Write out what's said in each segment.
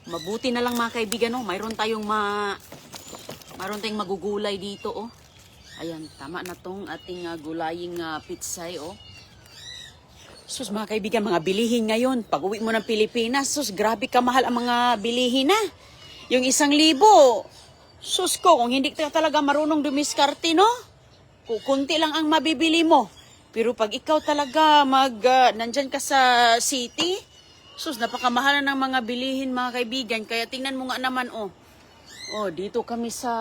Mabuti na lang mga kaibigan, oh. Mayroon tayong magugulay dito, oh. Ayan, tama na tong ating gulaying pitsay, oh. Sus, mga kaibigan, mga bilihin ngayon. Pag uwi mo ng Pilipinas, sus, grabe kamahal ang mga bilihin na. Yung 1,000, sus ko, kung hindi ka talaga marunong dumiskarte, no? Kunti lang ang mabibili mo. Pero pag ikaw talaga nandyan ka sa city, sus, napakamahal na ng mga bilihin, mga kaibigan. Kaya tingnan mo nga naman, oh. Oh, dito kami sa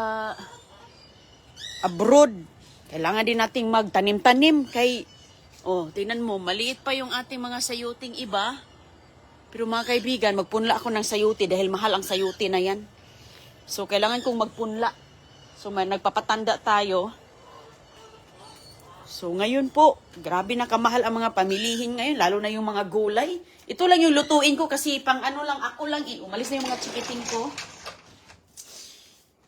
abroad. Kailangan din nating magtanim-tanim kay, oh, tingnan mo, maliit pa yung ating mga sayuting iba. Pero mga kaibigan, magpunla ako ng sayuti dahil mahal ang sayuti na yan. So, kailangan kong magpunla. So, nagpapatanda tayo. So, ngayon po, grabe na kamahal ang mga pamilihin ngayon, lalo na yung mga gulay. Ito lang yung lutuin ko kasi pang ano lang, ako lang, umalis na yung mga chikiting ko.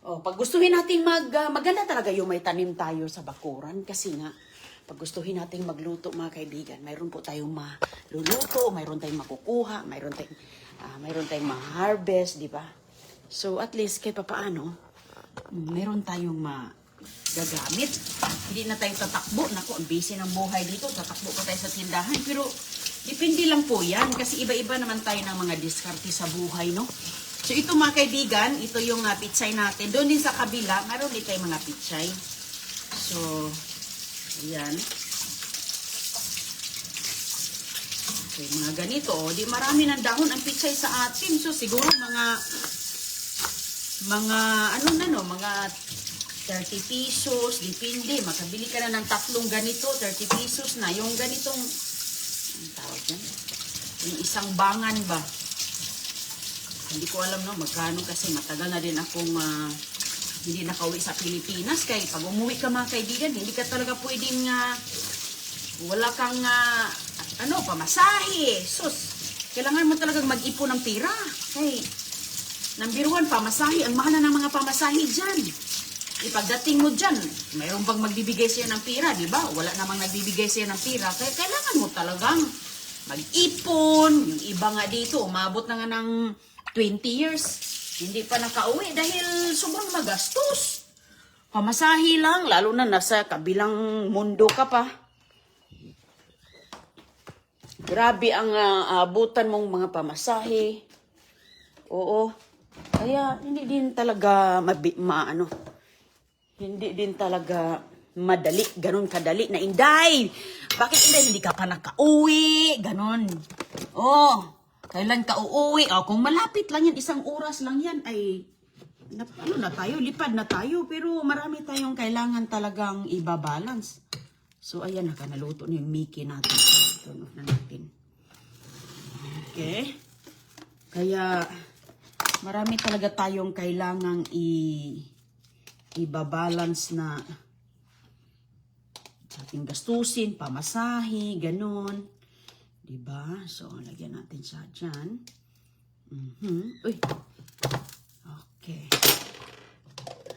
Oh, pag gustuhin natin maganda talaga yung may tanim tayo sa bakuran kasi nga, pag gustuhin natin magluto mga kaibigan, mayroon po tayong maluluto, mayroon tayong makukuha, mayroon tayong ma-harvest, di ba? So at least kahit papaano, mayroon tayong magagamit. Hindi na tayo tatakbo. Naku, ang busy ng buhay dito, tatakbo pa tayo sa tindahan. Pero depende lang po yan kasi iba-iba naman tayo ng mga diskarte sa buhay, no? So ito mga kaibigan, ito yung pitsay natin. Doon din sa kabila, mayroon din tayong mga pitsay. So, ayan. Okay, mga ganito, oh. Di marami ng dahon ang pitsay sa atin. So, siguro mga 30 pesos, depende. Makabili ka na ng 3 ganito, 30 pesos na. Yung ganitong, ang tawag yan? Yung isang bangan ba? Hindi ko alam, no, magkano kasi matagal na din akong hindi nakauwi sa Pilipinas. Kaya pag umuwi ka mga kaibigan, hindi ka talaga pwedeng wala kang pamasahe. Sus, kailangan mo talagang mag-ipon ng pera. Kaya, number 1, pamasahe. Ang mahal na ng mga pamasahe dyan. Pagdating mo dyan, mayroon bang magbibigay sa'yo ng pera, di ba? Wala namang nagbibigay sa'yo ng pera. Kaya kailangan mo talagang mag-ipon. Yung iba nga dito, umabot na nga ng 20 years. Hindi pa nakauwi dahil sobrang magastos. Pamasahe lang, lalo na nasa kabilang mundo ka pa. Grabe ang abutan mong mga pamasahe. Oo. Kaya hindi din talaga hindi din talaga madali, ganun kadali na Inday. Bakit Inday hindi ka pa nakauwi? Ganun. Oh. Kailan ka uuwi? Oh, kung malapit lang yan, 1 oras lang yan, ay lipad na tayo. Pero marami tayong kailangan talagang ibabalance. So, ayan, naluto na yung Mickey natin. Turn off na natin. Okay. Kaya, marami talaga tayong kailangang ibabalance na ating gastusin, pamasahe, ganun. Diba? So, lagyan natin siya dyan. Uy. Okay.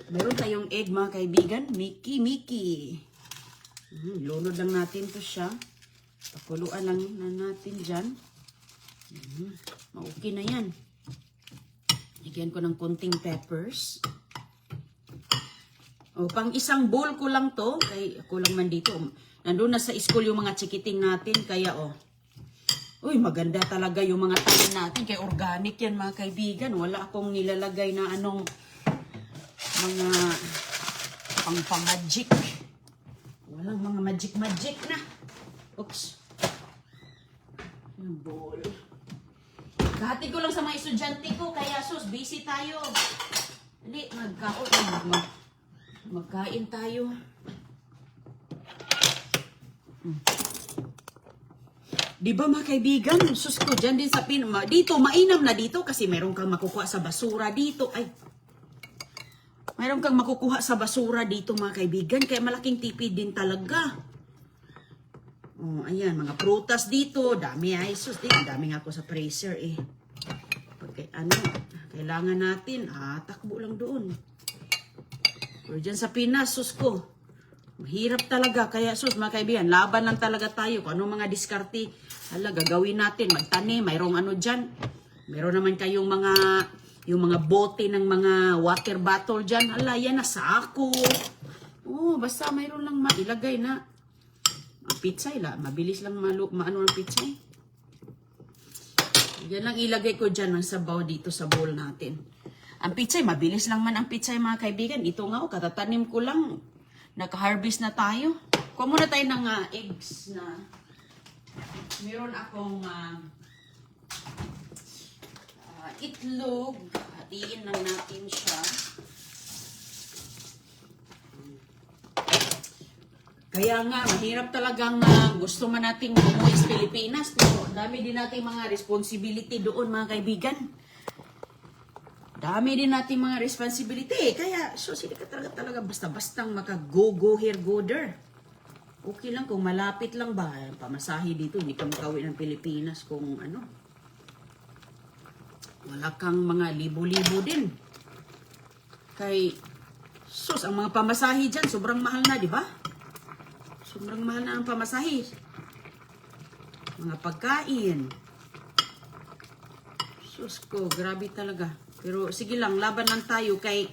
Meron tayong egg, mga kaibigan. Mickey. Lunod lang natin to siya. Pakuluan lang na natin dyan. Okay na yan. Lagyan ko ng konting peppers. Pang 1 bowl ko lang to. Kaya kulang man dito. Nandun na sa school yung mga chikiting natin. Kaya, uy, maganda talaga yung mga tanim natin. Kaya organic yan, mga kaibigan. Wala akong nilalagay na mga pang-magic. Walang mga magic na. Oops. Yung bowl. Kahati ko lang sa mga estudyante ko. Kaya sus, busy tayo. Hindi, magkain tayo. Diba mga kaibigan, sus ko, dyan din sa dito, mainam na dito kasi meron kang makukuha sa basura dito. Meron kang makukuha sa basura dito mga kaibigan, kaya malaking tipid din talaga. Ayan, mga prutas dito, dami sus, dami nga ako sa freezer kailangan natin, takbo lang doon. Pero dyan sa Pinas, sus ko, mahirap talaga. Kaya sus, mga kaibigan, laban lang talaga tayo. Kung anong mga diskarte, gagawin natin. Magtanim, mayroong dyan. Meron naman kayong yung mga bote ng mga water bottle dyan. Ala, yan na sako. Oh, basta mayroon lang mailagay na. Ang pitsay mabilis lang maano ang pitsay. Yan lang ilagay ko dyan ng sabaw dito sa bowl natin. Ang pitsay, mabilis lang man ang pitsay mga kaibigan. Ito nga, katatanim ko lang. Naka-harvest na tayo. Kuha muna tayo ng eggs na meron akong itlog. Hatiin lang natin siya. Kaya nga, mahirap talagang gusto man nating umuwi sa Pilipinas. Pero dami din nating mga responsibility doon mga kaibigan. Dami din nating mga responsibility. Kaya, so sila ka talaga basta-bastang maka-go here, go there. Okay lang kung malapit lang ba. Pamasahe dito, hindi ka makauwi ng Pilipinas kung ano. Wala kang mga libo-libo din. Kay, sus, ang mga pamasahe dyan, sobrang mahal na, di ba? Sobrang mahal na ang pamasahe. Mga pagkain. Sus ko, grabe talaga. Pero sige lang, laban lang tayo kay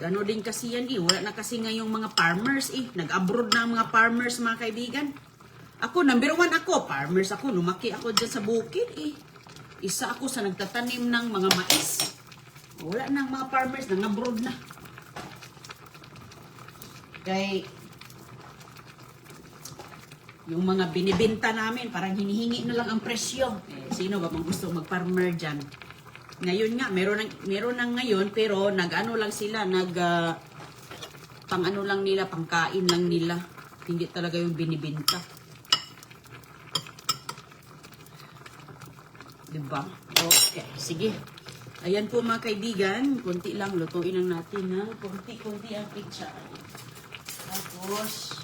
ano din kasi yan wala na kasi ngayong mga farmers nag-abroad na ang mga farmers mga kaibigan. Ako, number 1 ako, farmers ako, lumaki ako dyan sa bukid Isa ako sa nagtatanim ng mga mais. Wala na ang mga farmers, nang-abroad na. Kay yung mga binibenta namin, parang hinihingi na lang ang presyo. Sino ba mang gusto mag-farmer dyan? Ngayon nga, meron nang ngayon, pero nag-ano lang sila, pang-ano lang nila, pangkain lang nila. Hindi talaga yung binibenta. Diba? Okay, sige. Ayan po mga kaibigan, konti lang, lutuin lang natin ng konti-konti ang pizza. Tapos,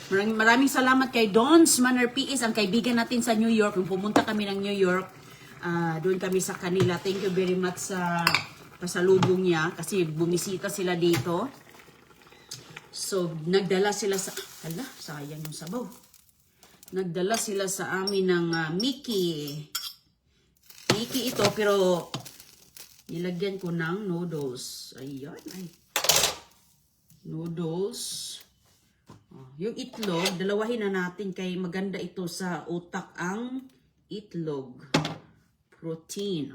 maraming salamat kay Don's Manor PS, ang kaibigan natin sa New York. Kung pumunta kami ng New York, doon kami sa kanila. Thank you very much sa pasalubong niya kasi bumisita sila dito. So, nagdala sila sa... Hala, sayang yung sabaw. Nagdala sila sa amin ng Mickey. Mickey ito, pero nilagyan ko ng noodles. Ayan, ay. Noodles. Yung itlog, dalawahin na natin kay maganda ito sa utak ang itlog. Protein.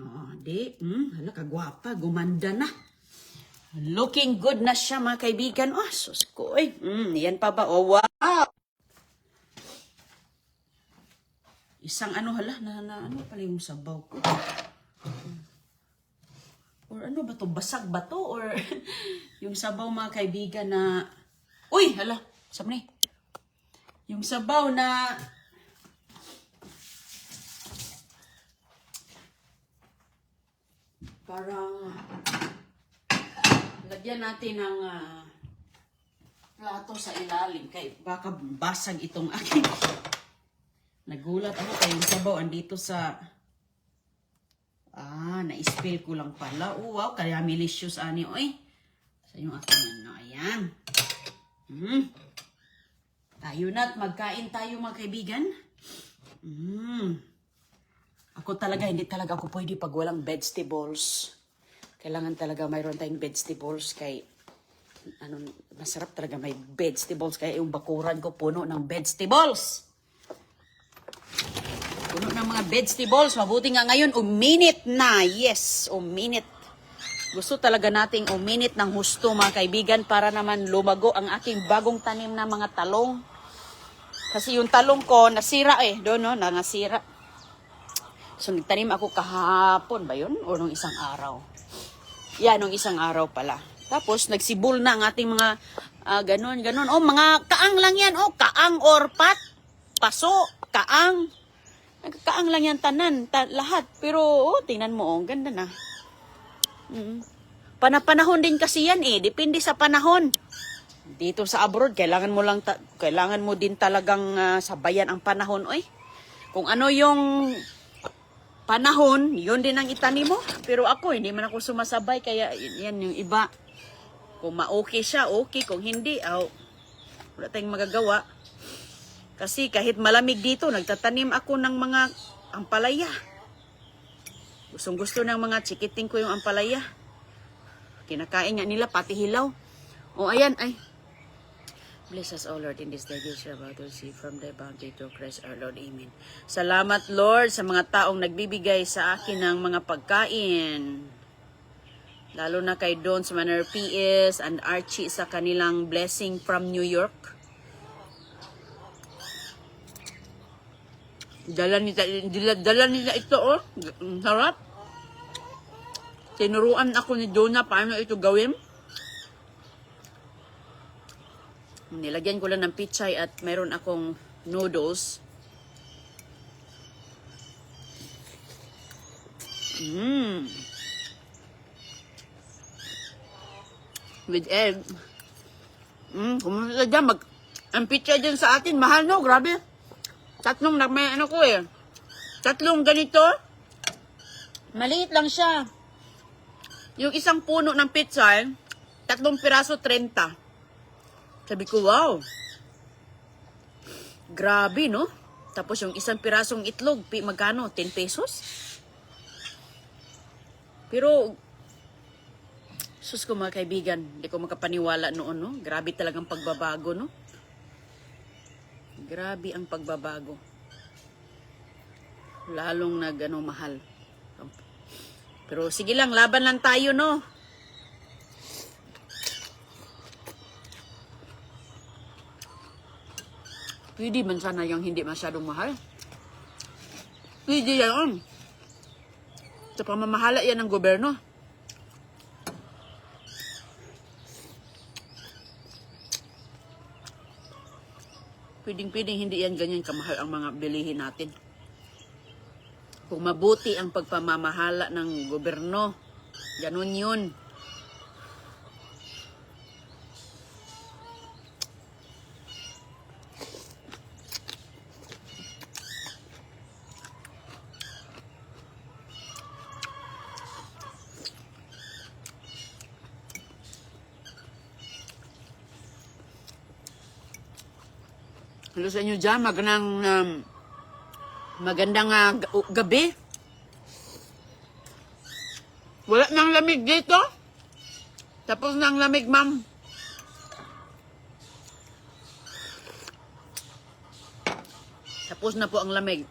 Hala, kagwapa. Gumanda na. Looking good na siya, mga kaibigan. Sus ko. Yan pa ba? Oh, wow. Isang ano, hala, ano pala yung sabaw ko? Or ano ba to? Basag ba to? Or yung sabaw, mga kaibigan na... Uy, hala. Sabi ni. Yung sabaw na... Parang lagyan natin ng plato sa ilalim kay baka basag itong aking. Nagulat ako kay yung sabaw andito sa na-spill ko lang pala. Wow, kaya malicious ani oy. Sa yung aking ano, ayan. Tayo na't magkain tayo mga kaibigan. Ako talaga, hindi talaga ako pwede pag walang vegetables. Kailangan talaga mayroon tayong vegetables kay masarap talaga may vegetables. Kaya yung bakuran ko puno ng vegetables. Puno ng mga vegetables. Mabuti nga ngayon, uminit na. Yes, uminit. Gusto talaga nating uminit ng husto mga kaibigan para naman lumago ang aking bagong tanim na mga talong. Kasi yung talong ko nasira doon nasira. So, nagtanim ako kahapon ba yun? O nung isang araw? Yan, nung isang araw pala. Tapos, nagsibol na ang ating mga ganon. Mga kaang lang yan. Kaang or paso, kaang. Kaang lang yan tanan, lahat. Pero, tingnan mo, ganda na. Panahon din kasi yan Depende sa panahon. Dito sa abroad, kailangan mo din talagang sabayan ang panahon, Kung ano yung panahon, yun din ang itanim mo. Pero ako, hindi man ako sumasabay. Kaya yan yung iba. Kung ma-okay siya, okay. Kung hindi, wala tayong magagawa. Kasi kahit malamig dito, nagtatanim ako ng mga ampalaya. Gustong gusto ng mga chikiting ko yung ampalaya. Kinakain nga nila, pati hilaw. O ayan, ay. Bless us, O Lord, in this day, we shall about to see from thy bounty to Christ our Lord. Amen. Salamat, Lord, sa mga taong nagbibigay sa akin ng mga pagkain. Lalo na kay Don sa Manor PS and Archie sa kanilang blessing from New York. Dala nila ito, oh. Ang sarap. Tinuruan ako ni Donna paano ito gawin. Nilagyan ko lang ng pichay at mayroon akong noodles. With egg. Kumusta dyan? Ang pichay dyan sa atin, mahal no? Grabe. Tatlong ganito. Maliit lang siya. Yung isang puno ng pichay, 3 piraso 30. Sabi ko, wow. Grabe, no? Tapos yung isang pirasong itlog, magkano? 10 pesos? Pero, sus ko mga kaibigan, hindi ko makapaniwala noon, no? Grabe talagang pagbabago, no? Grabe ang pagbabago. Lalong mahal. Pero sige lang, laban lang tayo, no? Pwede man sana yung hindi masyadong mahal. Pwede yan. Sa pamamahala yan ng gobyerno. Pwedeng hindi yan ganyan kamahal ang mga bilihin natin. Kung mabuti ang pagpamamahala ng gobyerno, ganun yun. Hello sa inyo dyan, magandang gabi. Wala nang lamig dito. Tapos nang lamig, ma'am. Tapos na po ang lamig.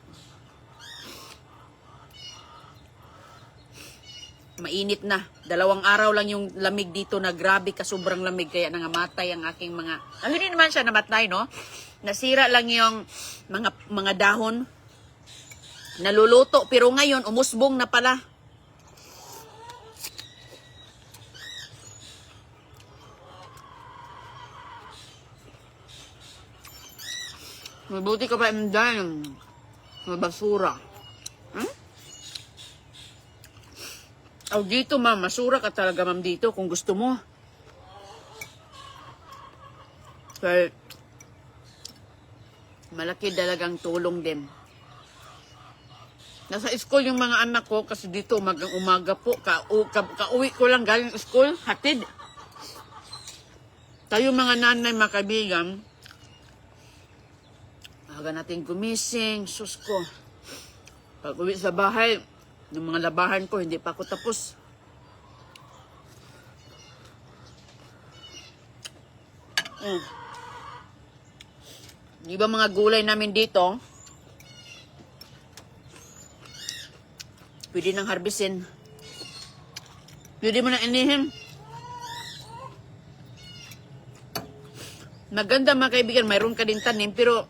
Mainit na. 2 araw lang yung lamig dito na grabe ka sobrang lamig kaya nangamatay ang aking mga... hindi naman siya namatay, no? Nasira lang yung mga dahon. Naluluto. Pero ngayon, umusbong na pala. Mabuti ka pa dyan. Mabasura. Dito, ma'am. Masura ka talaga, ma'am, dito kung gusto mo. Kaya, malaki dalagang tulong din. Nasa school yung mga anak ko kasi dito umaga po. Kauwi ko lang galing school. Hatid. Tayo mga nanay, mga kaibigan, aga natin gumising. Sus ko. Pag uwi sa bahay, yung mga labahan ko, hindi pa ako tapos. Di ba mga gulay namin dito, pwede nang harbisin. Pwede mo nang inihin. Maganda mga kaibigan, mayroon ka din tanim, pero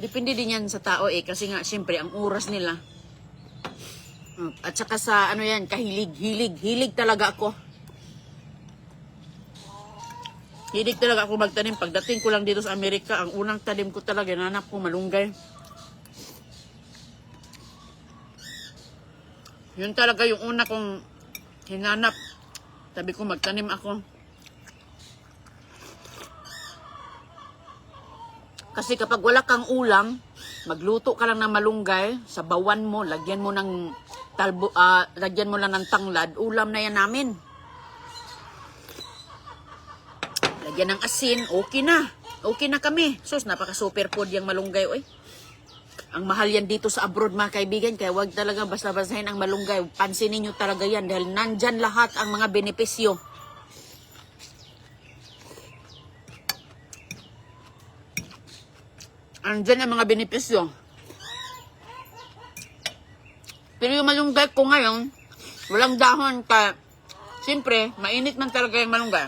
depende din yan sa tao kasi nga, siyempre, ang oras nila. At saka sa, kahilig talaga ako. Hilig talaga ako magtanim. Pagdating ko lang dito sa Amerika, ang unang tanim ko talaga, nanap ko malunggay. Yun talaga yung una kong hinanap. Sabi ko, magtanim ako. Kasi kapag wala kang ulam, magluto ka lang ng malunggay, sa bawan mo, lagyan mo ng lagyan mo lang ng tanglad, ulam na yan namin. Lagyan ng asin, okay na. okay na kami. Sus, napaka-super food yung malunggay, oy. Ang mahal yan dito sa abroad, mga kaibigan. Kaya wag talaga basta-bastahin ang malunggay. Pansinin nyo talaga yan dahil nandyan lahat ang mga benepisyo. Andyan ang mga benepisyo. Pero yung malunggay ko ngayon, walang dahon ka. Siyempre, mainit man talaga yung malunggay.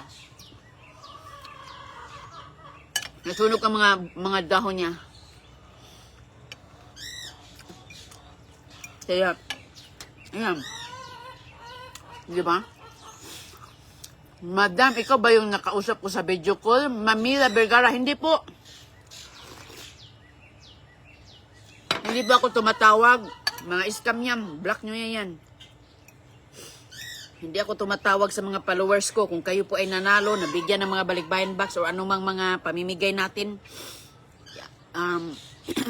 Nasunog ang mga dahon niya. Kaya, ayan. Di ba? Madam, ikaw ba yung nakausap ko sa video call? Mamila Vergara, hindi po. Hindi ba ako tumatawag? Mga scam yan. Block nyo yan. Hindi ako tumatawag sa mga followers ko. Kung kayo po ay nanalo, nabigyan ng mga balikbayan box o anumang mga pamimigay natin,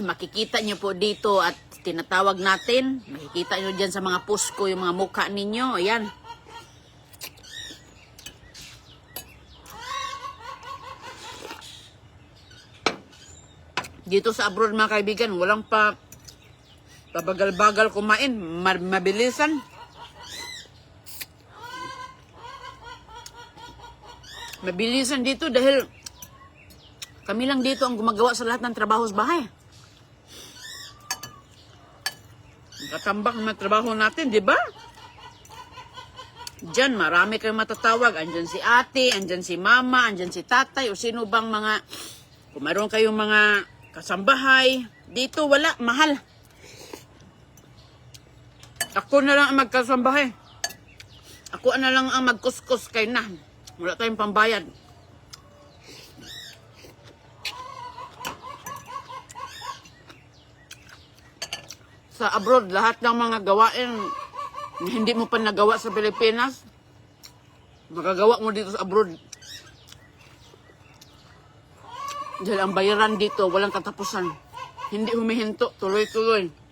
makikita nyo po dito at tinatawag natin. Makikita nyo dyan sa mga post ko yung mga mukha ninyo. Ayan. Dito sa abroad, mga kaibigan, walang pabagal-bagal kumain. Mabilisan. Mabilisan dito dahil kami lang dito ang gumagawa sa lahat ng trabaho sa bahay. Katambak ng trabaho natin, di ba? Diyan, marami kayong matatawag. Andyan si ate, andyan si mama, andyan si tatay, o sino bang mga, kung mayroon kayong mga kasambahay. Dito, wala, mahal. Ako na lang ang magkasambahay. Ako na lang ang magkuskus kayo na. Wala tayong pambayad. Sa abroad, lahat ng mga gawain na hindi mo pa nagawa sa Pilipinas, magagawa mo dito sa abroad. Dahil ang bayaran dito, walang katapusan. Hindi humihinto, tuloy-tuloy.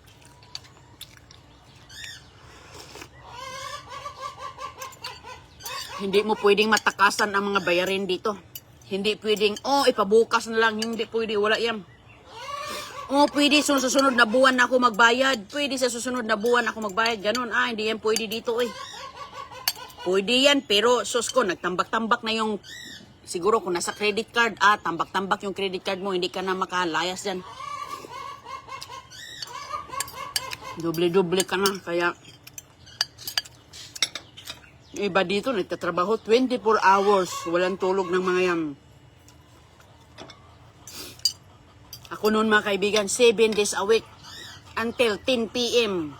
Hindi mo pwedeng matakasan ang mga bayarin dito. Hindi pwedeng, ipabukas na lang. Hindi pwede, wala yan. Pwede sa susunod na buwan ako magbayad. Pwede sa susunod na buwan ako magbayad. Ganon, hindi yan pwede dito, Pwede yan, pero sus ko, nagtambak-tambak na yung, siguro kung nasa credit card, tambak-tambak yung credit card mo, hindi ka na makalayas dyan. Doble-doble ka na, kaya, iba dito, nagtatrabaho 24 hours. Walang tulog ng mga yan. Ako noon, mga kaibigan, 7 days a week. Until 10 p.m.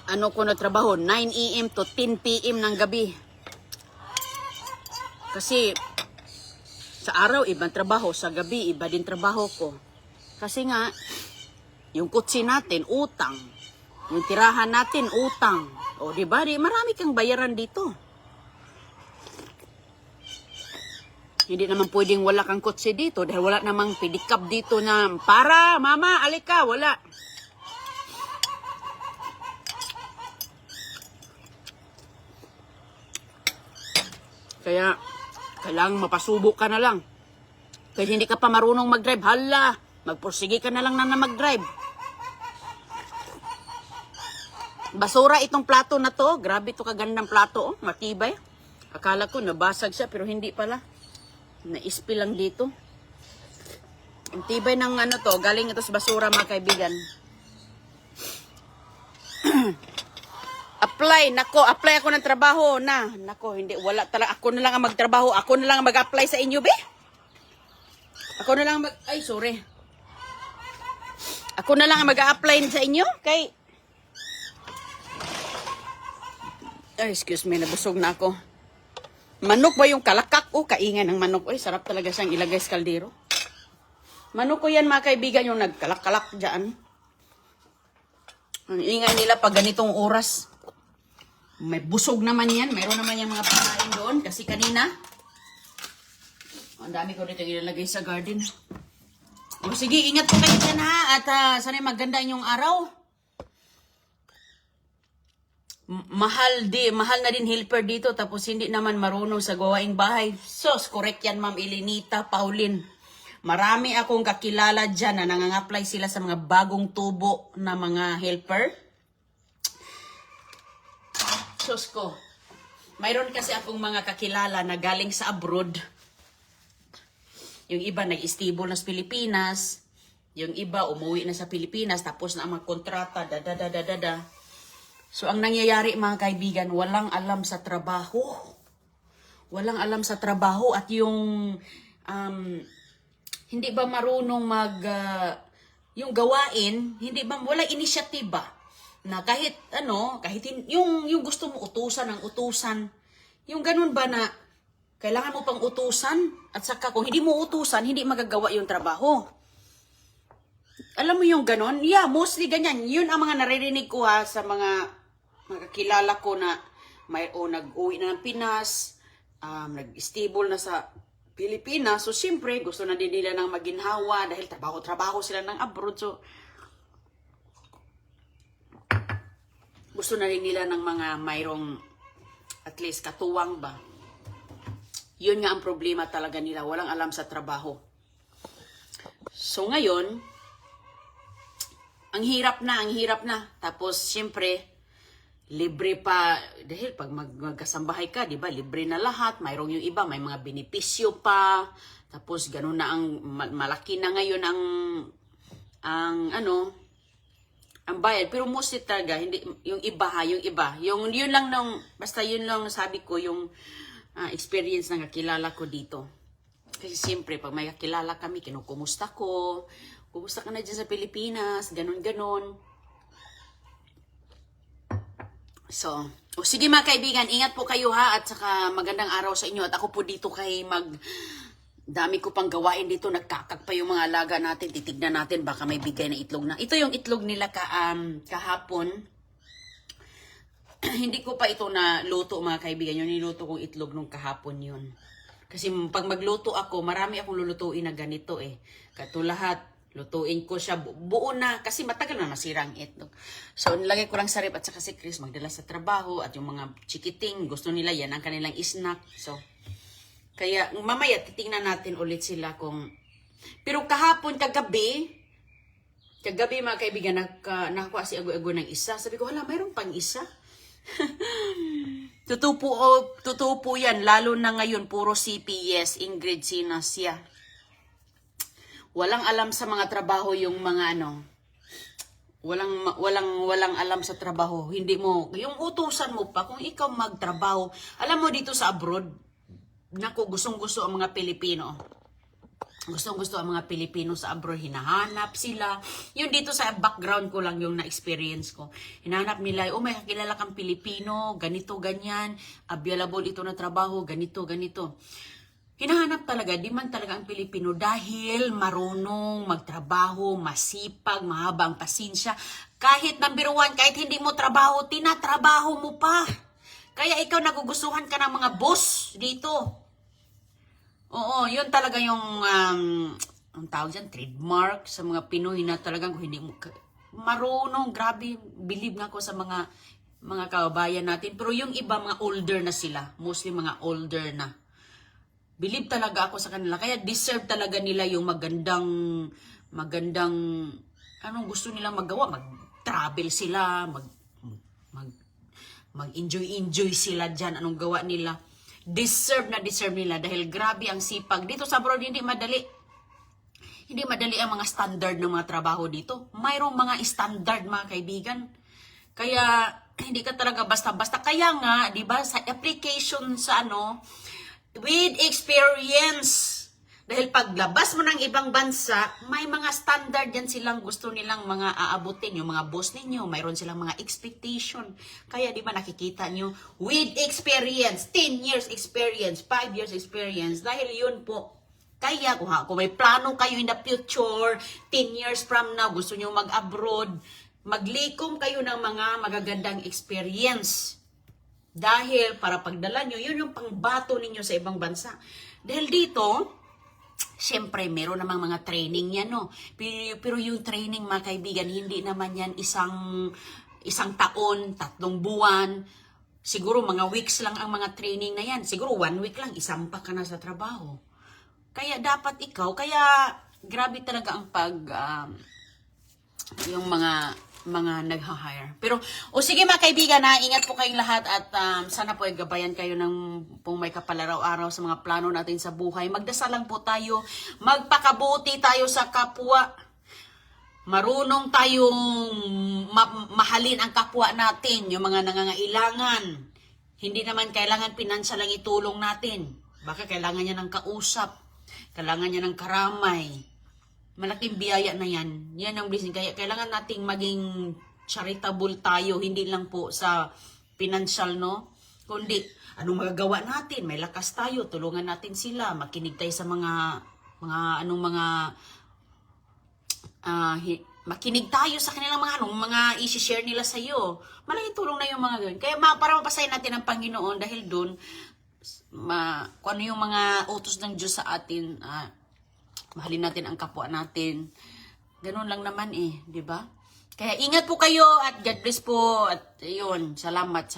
Ano ko na trabaho? 9 a.m. to 10 p.m. ng gabi. Kasi, sa araw, ibang trabaho. Sa gabi, iba din trabaho ko. Kasi nga, yung kutsi natin, utang. Yung tirahan natin, utang. O, diba? Marami kang bayaran dito. Hindi naman pwedeng wala kang kotse dito dahil wala namang pedicab dito na para, mama, alika, wala. Kaya, kailangang mapasubo ka na lang. Kaya hindi ka pa marunong mag-drive, hala, magpursige ka na lang na mag-drive. Basura itong plato na to. Grabe to kagandang plato. Matibay. Akala ko nabasag siya pero hindi pala. Na-spill lang dito. Ang tibay ng to. Galing ito sa basura, mga kaibigan. Apply. Nako, apply ako ng trabaho na. Nako, hindi. Wala talaga. Ako na lang ang magtrabaho. Ako na lang ang mag-apply sa inyo, be. Ako na lang ay, sorry. Ako na lang ang mag-apply sa inyo. Kay excuse me, nabusog na ako. Manok ba yung kalakak? Kaingay ng manok. Sarap talaga siyang ilagay sa kaldero. Manok ko yan, mga kaibigan, yung nagkalak-kalak dyan. Ang ingay nila pag ganitong oras. May busog naman yan. Mayroon naman yung mga pakain doon. Kasi kanina, ang dami ko dito ilalagay sa garden. Sige, ingat po kayo dyan, ha. At sana'y maganda inyong araw. mahal na din helper dito tapos hindi naman marunong sa gawaing bahay. Sos, correct yan Ma'am Elenita, Pauline. Marami akong kakilala dyan na nangang-apply sila sa mga bagong tubo na mga helper. Sos ko, mayroon kasi akong mga kakilala na galing sa abroad. Yung iba nag-stable na sa Pilipinas. Yung iba umuwi na sa Pilipinas tapos na ang mga kontrata, So, ang nangyayari mga kaibigan, walang alam sa trabaho. Walang alam sa trabaho at yung hindi ba marunong yung gawain, hindi ba wala inisyatiba na kahit yung gusto mo utusan ng utusan. Yung ganun ba na kailangan mo pang utusan at saka kung hindi mo utusan, hindi magagawa yung trabaho. Alam mo yung ganon? Yeah, mostly ganyan. Yun ang mga naririnig ko sa mga kakilala ko na nag-uwi na ng Pinas, nag-stable na sa Pilipinas. So, siyempre, gusto na din nila ng maginhawa dahil trabaho sila ng abroad. So, gusto na rin nila ng mga mayroong at least katuwang ba. Yun nga ang problema talaga nila. Walang alam sa trabaho. So, ngayon, ang hirap na. Tapos, siyempre, libre pa. Dahil pag magkasambahay ka, di ba, libre na lahat. Mayroong yung iba, may mga benepisyo pa. Tapos, ganun na ang, malaki na ngayon ang bayad. Pero mostly talaga, hindi, yung iba. Yun lang basta yun lang sabi ko, yung experience ng kakilala ko dito. Kasi siyempre, pag may kakilala kami, kinukumusta ko. Kumusta ka na dyan sa Pilipinas? Ganon. So, sige mga kaibigan, ingat po kayo ha. At saka magandang araw sa inyo. At ako po dito dami ko pang gawain dito. Nagkakak pa yung mga alaga natin. Titignan natin, baka may bigay na itlog na. Ito yung itlog nila kahapon. Hindi ko pa ito na luto mga kaibigan. Yung niluto kong itlog nung kahapon yun. Kasi pag magluto ako, marami akong lulutuin na ganito eh. Katulahat, lutuin ko siya buo na. Kasi matagal na masira ang itlog. So, nilagay ko lang sa rep at saka si Chris magdala sa trabaho. At yung mga chikiting, gusto nila yan ang kanilang snack. So, kaya mamaya titingnan natin ulit sila kung... Pero kahapon, kagabi mga kaibigan, nakakuha si Ago-Ago ng isa. Sabi ko, hala, mayroon pang isa. Totoo po yan, lalo na ngayon puro CPS, Ingrid Sinasya. Walang alam sa mga trabaho yung mga walang alam sa trabaho. Hindi mo, yung utusan mo pa kung ikaw magtrabaho. Alam mo dito sa abroad, naku, gustong-gusto ang mga Pilipino. Gustong-gusto ang mga Pilipino sa abroad, hinahanap sila. Yung dito sa background ko lang yung na-experience ko. Hinahanap nila, may kakilala kang Pilipino, ganito, ganyan, available ito na trabaho, ganito. Hinahanap talaga, di man talaga ang Pilipino dahil marunong magtrabaho, masipag, mahaba ang pasensya. Kahit number one, kahit hindi mo trabaho, tinatrabaho mo pa. Kaya ikaw nagugustuhan ka ng mga boss dito. Oo, yun talaga yung ang tawag dyan, trademark sa mga Pinoy na talagang kung hindi mo marunong, grabe, believe nga ako sa mga kababayan natin. Pero yung iba, mga older na sila, mostly mga older na. Believe talaga ako sa kanila. Kaya deserve talaga nila yung magandang, anong gusto nilang magawa. Mag-travel sila, mag-enjoy sila dyan, anong gawa nila. Deserve nila dahil grabe ang sipag. Dito sa abroad, hindi madali. Hindi madali ang mga standard ng mga trabaho dito. Mayroong mga standard, mga kaibigan. Kaya, hindi ka talaga basta-basta. Kaya nga, di ba, sa application sa with experience. Dahil paglabas mo ng ibang bansa, may mga standard yan silang gusto nilang mga aabutin. Yung mga boss ninyo, mayroon silang mga expectation. Kaya di ba nakikita nyo, with experience, 10 years experience, 5 years experience. Dahil yun po, kaya kung may plano kayo in the future, 10 years from now, gusto nyo mag-abroad, maglikom kayo ng mga magagandang experience. Dahil para pagdala nyo, yun yung pangbato ninyo sa ibang bansa. Dahil dito, siyempre, meron namang mga training yan, no? Pero yung training, mga kaibigan, hindi naman yan isang isang taon, 3 buwan, siguro mga weeks lang ang mga training na yan. Siguro 1 week lang, isampa ka na sa trabaho. Kaya dapat ikaw, kaya grabe talaga ang yung mga nag-hire. Pero, sige mga kaibigan, ingat po kayong lahat at sana po ay gabayan kayo ng kung may kapalaraw-araw sa mga plano natin sa buhay. Magdasal lang po tayo, magpakabuti tayo sa kapwa, marunong tayong mahalin ang kapwa natin, yung mga nangangailangan. Hindi naman kailangan pinansyal lang itulong natin. Baka kailangan niya ng kausap, kailangan niya ng karamay. Malaking biyaya na yan. Yan ang blessing. Kaya kailangan nating maging charitable tayo. Hindi lang po sa financial, no? Kundi, anong magagawa natin? May lakas tayo. Tulungan natin sila. Makinig tayo sa makinig tayo sa kanilang mga i-share nila sa iyo. Malaking tulong na yung mga gawin. Kaya para mapasayan natin ang Panginoon dahil doon, kung ano yung mga utos ng Diyos sa atin, mahalin natin ang kapwa natin. Ganun lang naman di ba? Kaya ingat po kayo at God bless po at yun, salamat.